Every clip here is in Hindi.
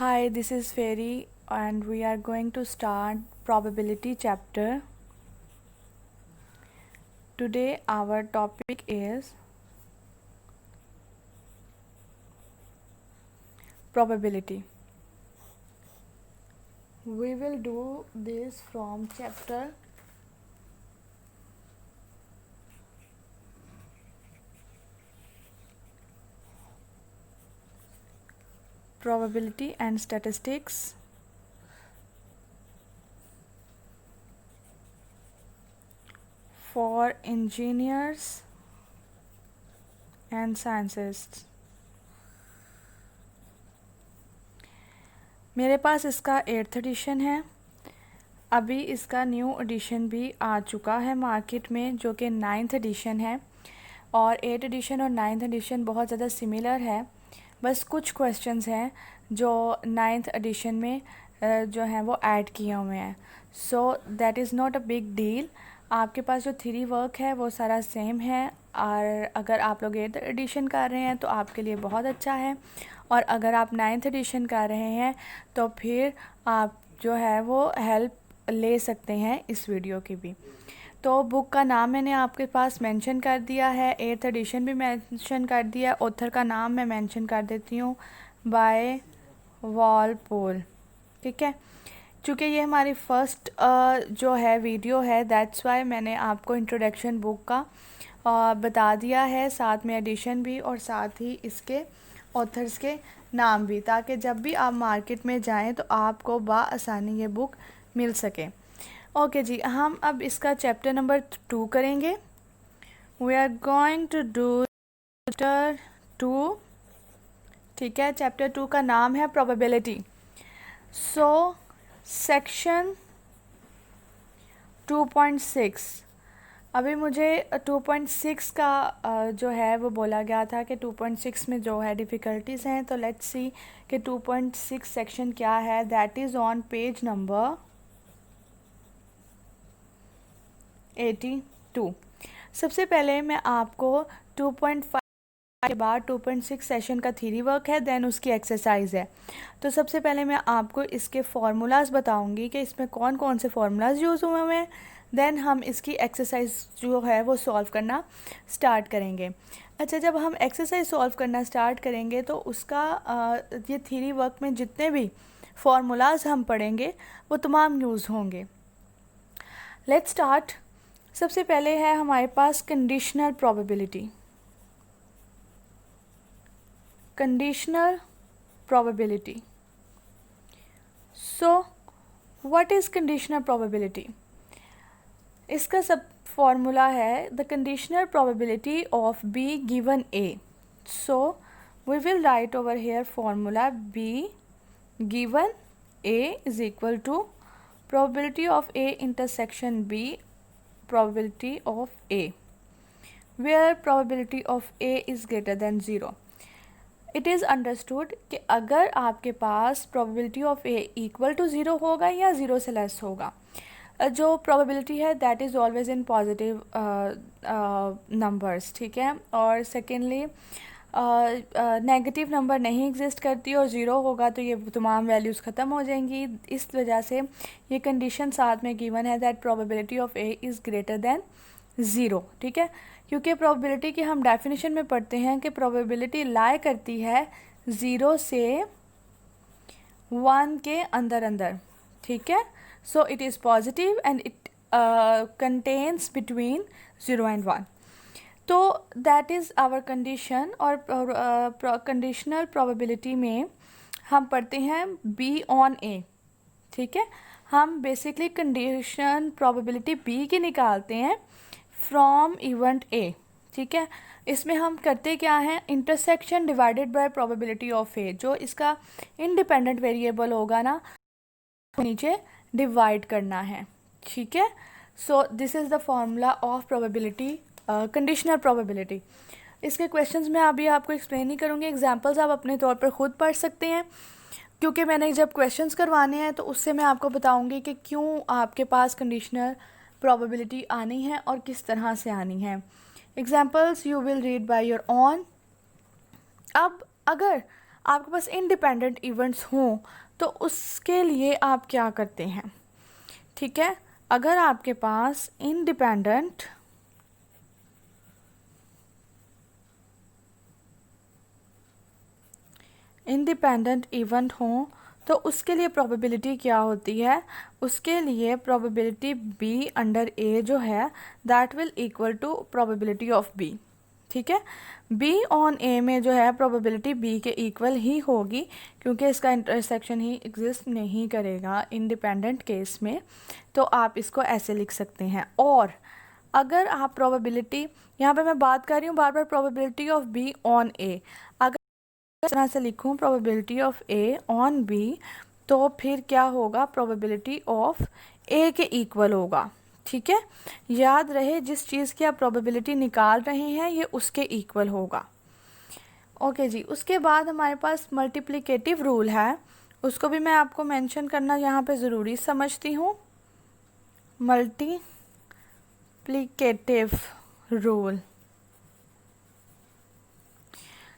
Hi, this is Fairy and we are going to start probability chapter. Today our topic is probability. We will do this from chapter probability and statistics for engineers and scientists. मेरे पास इसका 8th एडिशन है। अभी इसका न्यू एडिशन भी आ चुका है मार्केट में, जो कि 9th एडिशन है। और 8th एडिशन और 9th एडिशन बहुत ज़्यादा सिमिलर है, बस कुछ क्वेश्चंस हैं जो 9th एडिशन में जो हैं वो ऐड किए हुए हैं। So that is not a big deal. आपके पास जो थ्योरी वर्क है वो सारा सेम है, और अगर आप लोग 8th एडिशन कर रहे हैं तो आपके लिए बहुत अच्छा है, और अगर आप 9th एडिशन कर रहे हैं तो फिर आप जो है वो हेल्प ले सकते हैं इस वीडियो की भी। तो बुक का नाम मैंने आपके पास मेंशन कर दिया है, 8th एडिशन भी मेंशन कर दिया। ऑथर का नाम मैं मेंशन कर देती हूँ, बाय वॉलपोल। ठीक है, चूँकि ये हमारी फर्स्ट जो है वीडियो है, दैट्स वाई मैंने आपको इंट्रोडक्शन बुक का बता दिया है, साथ में एडिशन भी और साथ ही इसके ऑथर्स के नाम भी, ताकि जब भी आप मार्केट में जाएं तो आपको बआसानी ये बुक मिल सके। ओके जी, हम अब इसका चैप्टर नंबर 2 करेंगे। We are going to do chapter 2। ठीक है, चैप्टर 2 का नाम है प्रोबेबिलिटी। So section 2.6। अभी मुझे 2.6 का जो है वो बोला गया था कि 2.6 में जो है डिफ़िकल्टीज़ हैं, तो लेट्स सी कि 2.6 सेक्शन क्या है। That is on page number 82। सबसे पहले मैं आपको 2.5 के बाद 2.6 सेशन का थ्योरी वर्क है, देन उसकी एक्सरसाइज है। तो सबसे पहले मैं आपको इसके फार्मूलाज बताऊंगी कि इसमें कौन कौन से फार्मूलाज यूज़ हुए हैं, देन हम इसकी एक्सरसाइज जो है वो सॉल्व करना स्टार्ट करेंगे। अच्छा, जब हम एक्सरसाइज सॉल्व करना स्टार्ट करेंगे तो उसका ये थ्योरी वर्क में जितने भी फार्मूलाज हम पढ़ेंगे वो तमाम यूज़ होंगे। Let's start. सबसे पहले है हमारे पास conditional probability. Conditional probability. So what is conditional probability? इसका सब फॉर्मूला है the conditional probability of B given A. So we will write over here formula B given A is equal to probability of A intersection B, probability of A, where probability of A is greater than 0. It is understood कि अगर आपके पास probability of A equal to 0 होगा या 0 से लेस होगा, जो probability है that is always in positive numbers। ठीक है, और secondly नेगेटिव नंबर नहीं एग्जिस्ट करती और ज़ीरो होगा तो ये तमाम वैल्यूज़ ख़त्म हो जाएंगी। इस वजह से ये कंडीशन साथ में गिवन है that probability of A is greater than zero. ठीक है, क्योंकि प्रोबेबिलिटी की हम डेफिनेशन में पढ़ते हैं कि प्रोबेबिलिटी लाई करती है 0 से 1 के अंदर अंदर। ठीक है, so it is positive and it contains between 0 and 1। तो दैट इज़ आवर कंडीशन। और कंडीशनल प्रोबेबिलिटी में हम पढ़ते हैं बी ऑन ए। ठीक है, हम बेसिकली कंडीशन प्रोबेबिलिटी बी की निकालते हैं फ्रॉम इवेंट ए। ठीक है, इसमें हम करते क्या हैं, intersection divided by probability of A. जो इसका इंडिपेंडेंट वेरिएबल होगा ना, नीचे डिवाइड करना है। ठीक है, so this is the formula of probability, conditional probability. इसके क्वेश्चंस मैं अभी आपको एक्सप्लेन नहीं करूँगी, एग्जांपल्स आप अपने तौर पर ख़ुद पढ़ सकते हैं, क्योंकि मैंने जब क्वेश्चंस करवाने हैं तो उससे मैं आपको बताऊंगी कि क्यों आपके पास कंडीशनल प्रोबेबिलिटी आनी है और किस तरह से आनी है। Examples you will read by your own. अब अगर आपके पास इंडिपेंडेंट इवेंट्स हों तो उसके लिए आप क्या करते हैं, ठीक है। अगर आपके पास इंडिपेंडेंट इवेंट हों तो उसके लिए प्रोबेबिलिटी क्या होती है, उसके लिए प्रोबेबिलिटी बी अंडर ए जो है that will equal to probability of B, ठीक है। बी ऑन ए में जो है प्रोबेबिलिटी बी के इक्वल ही होगी क्योंकि इसका इंटरसेक्शन ही एग्जिस्ट नहीं करेगा इंडिपेंडेंट केस में, तो आप इसको ऐसे लिख सकते हैं। और अगर आप प्रोबेबिलिटी, यहाँ पे मैं बात कर रही हूँ बार बार probability of B on A, अगर इस तरह से लिखूँ probability of A on B तो फिर क्या होगा, प्रोबेबिलिटी ऑफ ए के इक्वल होगा, ठीक है। याद रहे जिस चीज़ की आप प्रोबेबिलिटी निकाल रहे हैं ये उसके इक्वल होगा। ओके जी, उसके बाद हमारे पास मल्टीप्लिकेटिव रूल है, उसको भी मैं आपको मेंशन करना यहाँ पे ज़रूरी समझती हूँ। Multiplicative rule,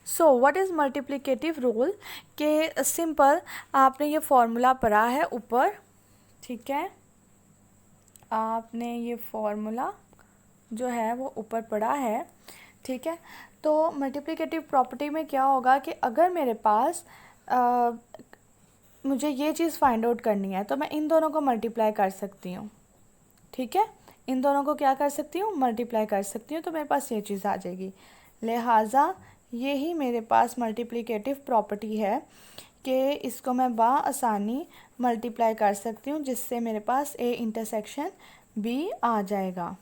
so what is multiplicative rule के सिंपल आपने ये फॉर्मूला पढ़ा है ऊपर, ठीक है, आपने ये फॉर्मूला जो है वो ऊपर पढ़ा है, ठीक है। तो मल्टीप्लिकेटिव प्रॉपर्टी में क्या होगा कि अगर मेरे पास मुझे ये चीज़ फाइंड आउट करनी है तो मैं इन दोनों को मल्टीप्लाई कर सकती हूँ, ठीक है। इन दोनों को क्या कर सकती हूँ, मल्टीप्लाई कर सकती हूँ, तो मेरे पास ये चीज़ आ जाएगी। लिहाजा ये ही मेरे पास मल्टीप्लिकेटिव प्रॉपर्टी है कि इसको मैं आसानी मल्टीप्लाई कर सकती हूँ जिससे मेरे पास ए इंटरसेक्शन बी आ जाएगा।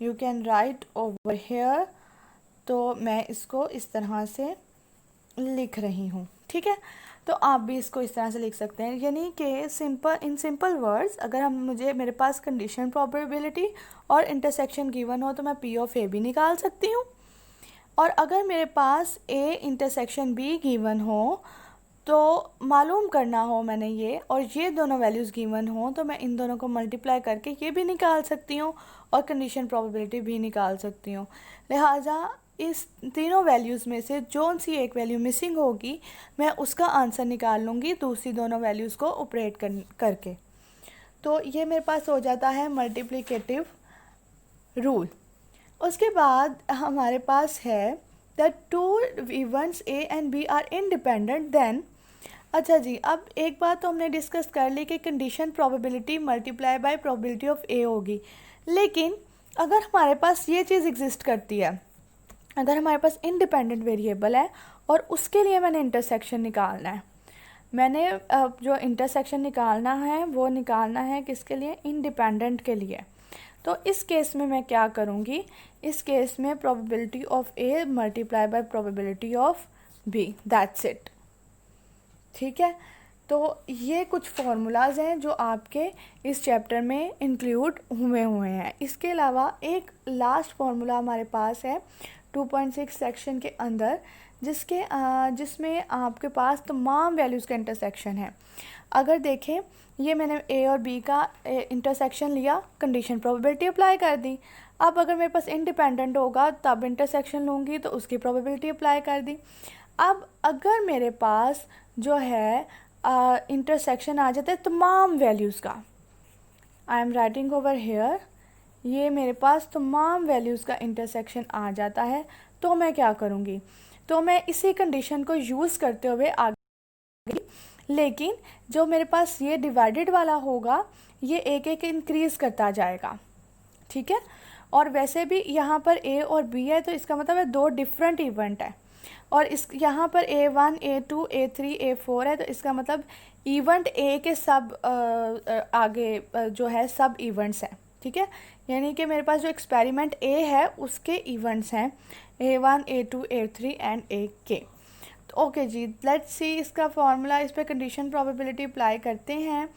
You can write over hair, तो मैं इसको इस तरह से लिख रही हूँ, ठीक है। तो आप भी इसको इस तरह से लिख सकते हैं, यानी कि सिंपल वर्ड्स अगर मेरे पास कंडीशन प्रोबेबिलिटी और इंटरसेक्शन गिवन हो तो मैं पी ऑफ ए भी निकाल सकती हूँ, और अगर मेरे पास ए इंटरसेक्शन बी गिवन हो तो मालूम करना हो मैंने ये, और ये दोनों वैल्यूज़ गिवन हो तो मैं इन दोनों को मल्टीप्लाई करके ये भी निकाल सकती हूँ और कंडीशन प्रोबेबिलिटी भी निकाल सकती हूँ। लिहाजा इस तीनों वैल्यूज़ में से जो सी एक वैल्यू मिसिंग होगी मैं उसका आंसर निकाल लूँगी दूसरी दोनों वैल्यूज़ को ऑपरेट करके। तो ये मेरे पास हो जाता है मल्टीप्लिकेटिव रूल। उसके बाद हमारे पास है the two events A and B are independent then, अच्छा जी, अब एक बात तो हमने डिस्कस कर ली कि condition probability multiply by probability of A होगी, लेकिन अगर हमारे पास ये चीज़ एग्जिस्ट करती है, अगर हमारे पास इंडिपेंडेंट वेरिएबल है और उसके लिए मैंने इंटरसेक्शन निकालना है, मैंने जो इंटरसेक्शन निकालना है वो निकालना है किसके लिए, इंडिपेंडेंट के लिए। तो इस केस में मैं क्या करूँगी, इस केस में probability of A multiply by probability of B, that's it, ठीक है। तो ये कुछ फार्मूलाज हैं जो आपके इस चैप्टर में इंक्लूड हुए हैं। इसके अलावा एक लास्ट फार्मूला हमारे पास है 2.6 सेक्शन के अंदर जिसमें आपके पास तमाम वैल्यूज़ का इंटरसेक्शन है। अगर देखें ये मैंने ए और बी का इंटरसेक्शन लिया, कंडीशन प्रोबेबिलिटी अप्लाई कर दी। अब अगर मेरे पास इंडिपेंडेंट होगा तब इंटरसेक्शन लूँगी तो उसकी प्रोबेबिलिटी अप्लाई कर दी। अब अगर मेरे पास जो है इंटरसेक्शन आ जाता है तमाम वैल्यूज़ का, I am writing over here, ये मेरे पास तमाम वैल्यूज़ का इंटरसेक्शन आ जाता है, तो मैं क्या करूँगी, तो मैं इसी कंडीशन को यूज़ करते हुए आगे, लेकिन जो मेरे पास ये डिवाइडेड वाला होगा ये एक एक इंक्रीज़ करता जाएगा, ठीक है। और वैसे भी यहाँ पर ए और बी है तो इसका मतलब है दो डिफरेंट इवेंट है, और इस यहाँ पर A1, A2, A3, A4 है तो इसका मतलब इवेंट ए के सब आगे जो है सब इवेंट्स हैं, ठीक है। यानी कि मेरे पास जो एक्सपेरिमेंट ए है उसके इवेंट्स हैं A1, A2, A3 and AK। तो ओके जी, लेट्स सी इसका फॉर्मूला, इस पर कंडीशन प्रोबेबिलिटी अप्लाई करते हैं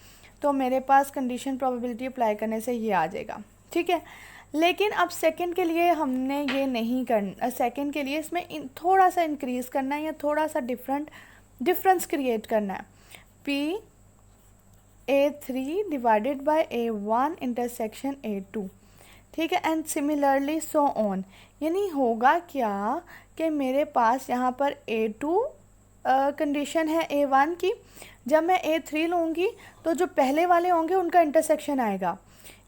तो मेरे पास कंडीशन प्रोबेबिलिटी अप्लाई करने से ये आ जाएगा, ठीक है। लेकिन अब सेकंड के लिए हमने ये नहीं करना, सेकंड के लिए इसमें थोड़ा सा इंक्रीज़ करना है या थोड़ा सा डिफरेंस क्रिएट करना है। P A3 divided by A1 intersection A2, ठीक है, एंड सिमिलरली सो ऑन। यानी होगा क्या कि मेरे पास यहाँ पर A2 कंडीशन है A1 की, जब मैं A3 लूँगी तो जो पहले वाले होंगे उनका इंटरसेक्शन आएगा।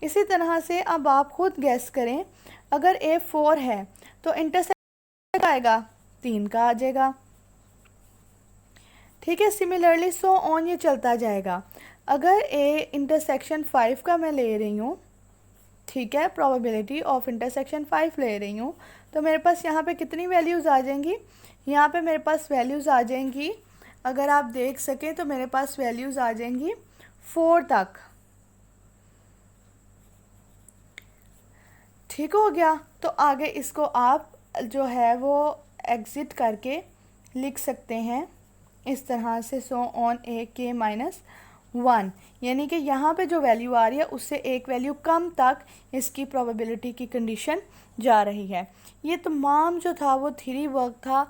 इसी तरह से अब आप खुद गैस करें, अगर A4 है तो इंटरसेक्शन आएगा 3 का आ जाएगा। ठीक है, सिमिलरली सो ऑन ये चलता जाएगा। अगर A इंटरसेक्शन 5 का मैं ले रही हूँ, ठीक है, प्रोबेबिलिटी ऑफ इंटरसेक्शन 5 ले रही हूँ, तो मेरे पास यहाँ पे कितनी वैल्यूज़ आ जाएंगी? यहाँ पे मेरे पास वैल्यूज़ आ जाएंगी, अगर आप देख सकें तो मेरे पास वैल्यूज़ आ जाएंगी 4 तक। ठीक हो गया। तो आगे इसको आप जो है वो एग्ज़िट करके लिख सकते हैं इस तरह से, सो ऑन AK -1, यानी कि यहाँ पे जो वैल्यू आ रही है उससे एक वैल्यू कम तक इसकी प्रोबेबिलिटी की कंडीशन जा रही है। ये तमाम जो था वो थ्योरी वर्क था।